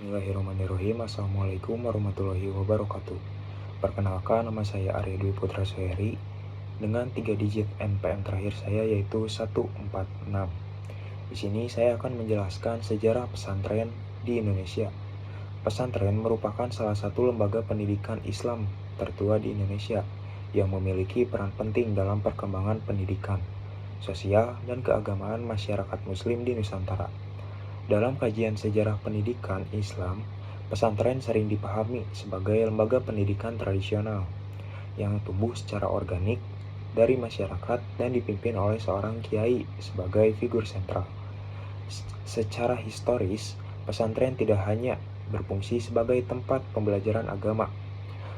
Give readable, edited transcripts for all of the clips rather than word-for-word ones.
Bismillahirrahmanirrahim. Assalamualaikum warahmatullahi wabarakatuh. Perkenalkan, nama saya Arya Dwi Putra Soeri dengan 3 digit NPM terakhir saya yaitu 146. Di sini saya akan menjelaskan sejarah pesantren di Indonesia. Pesantren merupakan salah satu lembaga pendidikan Islam tertua di Indonesia yang memiliki peran penting dalam perkembangan pendidikan, sosial, dan keagamaan masyarakat Muslim di Nusantara. Dalam kajian sejarah pendidikan Islam, pesantren sering dipahami sebagai lembaga pendidikan tradisional yang tumbuh secara organik dari masyarakat dan dipimpin oleh seorang kiai sebagai figur sentral. Secara historis, pesantren tidak hanya berfungsi sebagai tempat pembelajaran agama,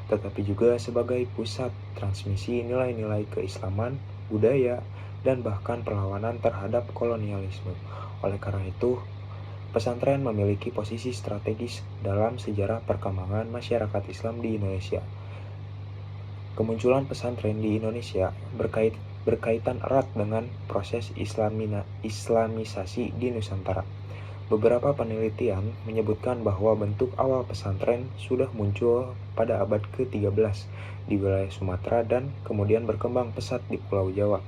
tetapi juga sebagai pusat transmisi nilai-nilai keislaman, budaya, dan bahkan perlawanan terhadap kolonialisme. Oleh karena itu, pesantren memiliki posisi strategis dalam sejarah perkembangan masyarakat Islam di Indonesia. Kemunculan pesantren di Indonesia berkaitan erat dengan proses islamisasi di Nusantara. Beberapa penelitian menyebutkan bahwa bentuk awal pesantren sudah muncul pada abad ke-13 di wilayah Sumatera dan kemudian berkembang pesat di Pulau Jawa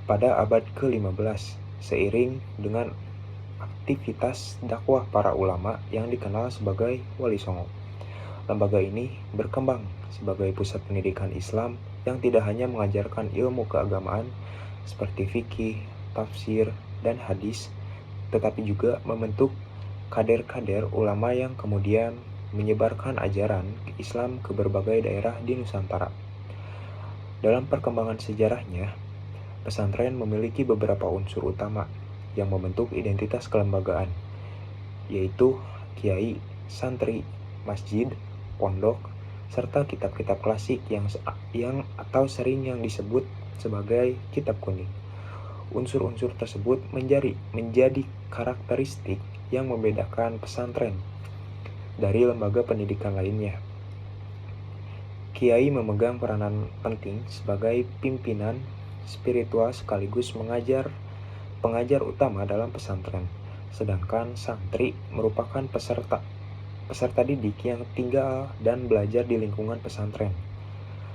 pada abad ke-15 seiring dengan aktivitas dakwah para ulama yang dikenal sebagai Wali Songo. Lembaga ini berkembang sebagai pusat pendidikan Islam yang tidak hanya mengajarkan ilmu keagamaan seperti fikih, tafsir, dan hadis, tetapi juga membentuk kader-kader ulama yang kemudian menyebarkan ajaran Islam ke berbagai daerah di Nusantara. Dalam perkembangan sejarahnya, pesantren memiliki beberapa unsur utama yang membentuk identitas kelembagaan, yaitu kiai, santri, masjid, pondok, serta kitab-kitab klasik yang atau sering yang disebut sebagai kitab kuning. Unsur-unsur tersebut menjadi karakteristik yang membedakan pesantren dari lembaga pendidikan lainnya. Kiai memegang peranan penting sebagai pimpinan spiritual sekaligus pengajar utama dalam pesantren, sedangkan santri merupakan peserta didik yang tinggal dan belajar di lingkungan pesantren.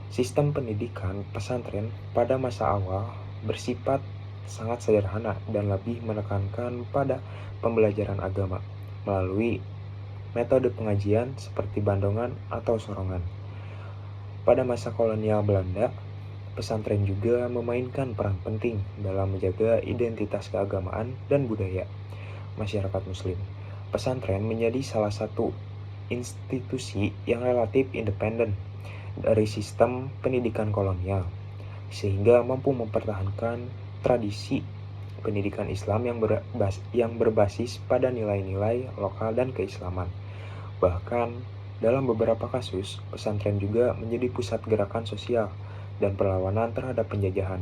Sistem pendidikan pesantren pada masa awal bersifat sangat sederhana dan lebih menekankan pada pembelajaran agama melalui metode pengajian seperti bandongan atau sorongan. Pada masa kolonial Belanda, pesantren juga memainkan peran penting dalam menjaga identitas keagamaan dan budaya masyarakat Muslim. Pesantren menjadi salah satu institusi yang relatif independen dari sistem pendidikan kolonial, sehingga mampu mempertahankan tradisi pendidikan Islam yang berbasis pada nilai-nilai lokal dan keislaman. Bahkan, dalam beberapa kasus, pesantren juga menjadi pusat gerakan sosial dan perlawanan terhadap penjajahan.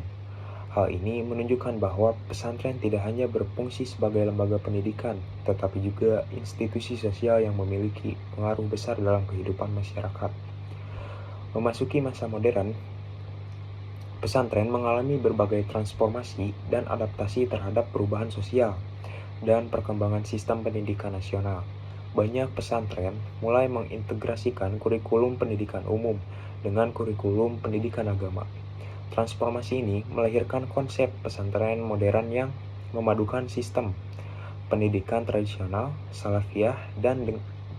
Hal ini menunjukkan bahwa pesantren tidak hanya berfungsi sebagai lembaga pendidikan, tetapi juga institusi sosial yang memiliki pengaruh besar dalam kehidupan masyarakat. Memasuki masa modern, pesantren mengalami berbagai transformasi dan adaptasi terhadap perubahan sosial dan perkembangan sistem pendidikan nasional. Banyak pesantren mulai mengintegrasikan kurikulum pendidikan umum dengan kurikulum pendidikan agama. Transformasi ini melahirkan konsep pesantren modern yang memadukan sistem pendidikan tradisional salafiyah dan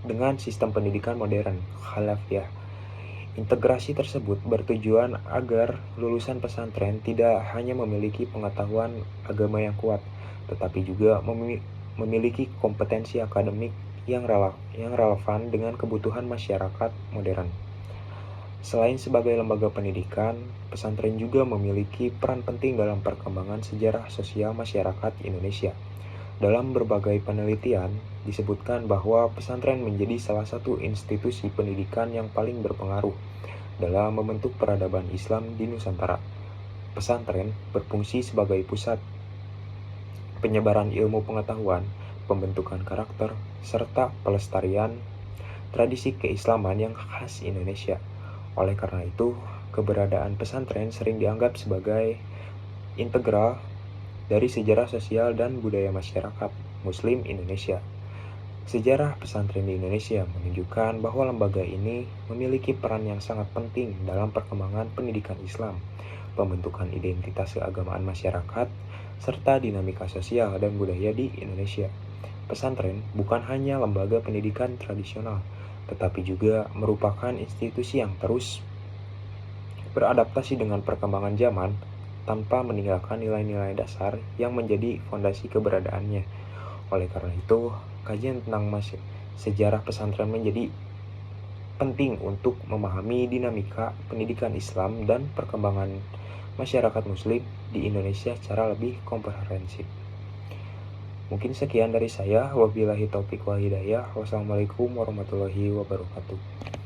dengan sistem pendidikan modern khalafiyah. Integrasi tersebut bertujuan agar lulusan pesantren tidak hanya memiliki pengetahuan agama yang kuat, tetapi juga memiliki kompetensi akademik yang relevan dengan kebutuhan masyarakat modern. Selain sebagai lembaga pendidikan, pesantren juga memiliki peran penting dalam perkembangan sejarah sosial masyarakat Indonesia. Dalam berbagai penelitian, disebutkan bahwa pesantren menjadi salah satu institusi pendidikan yang paling berpengaruh dalam membentuk peradaban Islam di Nusantara. Pesantren berfungsi sebagai pusat penyebaran ilmu pengetahuan, pembentukan karakter, serta pelestarian tradisi keislaman yang khas Indonesia. Oleh karena itu, keberadaan pesantren sering dianggap sebagai integral dari sejarah sosial dan budaya masyarakat Muslim Indonesia. Sejarah pesantren di Indonesia menunjukkan bahwa lembaga ini memiliki peran yang sangat penting dalam perkembangan pendidikan Islam, pembentukan identitas keagamaan masyarakat, serta dinamika sosial dan budaya di Indonesia. Pesantren bukan hanya lembaga pendidikan tradisional, tetapi juga merupakan institusi yang terus beradaptasi dengan perkembangan zaman tanpa meninggalkan nilai-nilai dasar yang menjadi fondasi keberadaannya. Oleh karena itu, kajian tentang sejarah pesantren menjadi penting untuk memahami dinamika pendidikan Islam dan perkembangan masyarakat Muslim di Indonesia secara lebih komprehensif. Mungkin sekian dari saya. Wabillahi taufiq wal hidayah. Wassalamualaikum warahmatullahi wabarakatuh.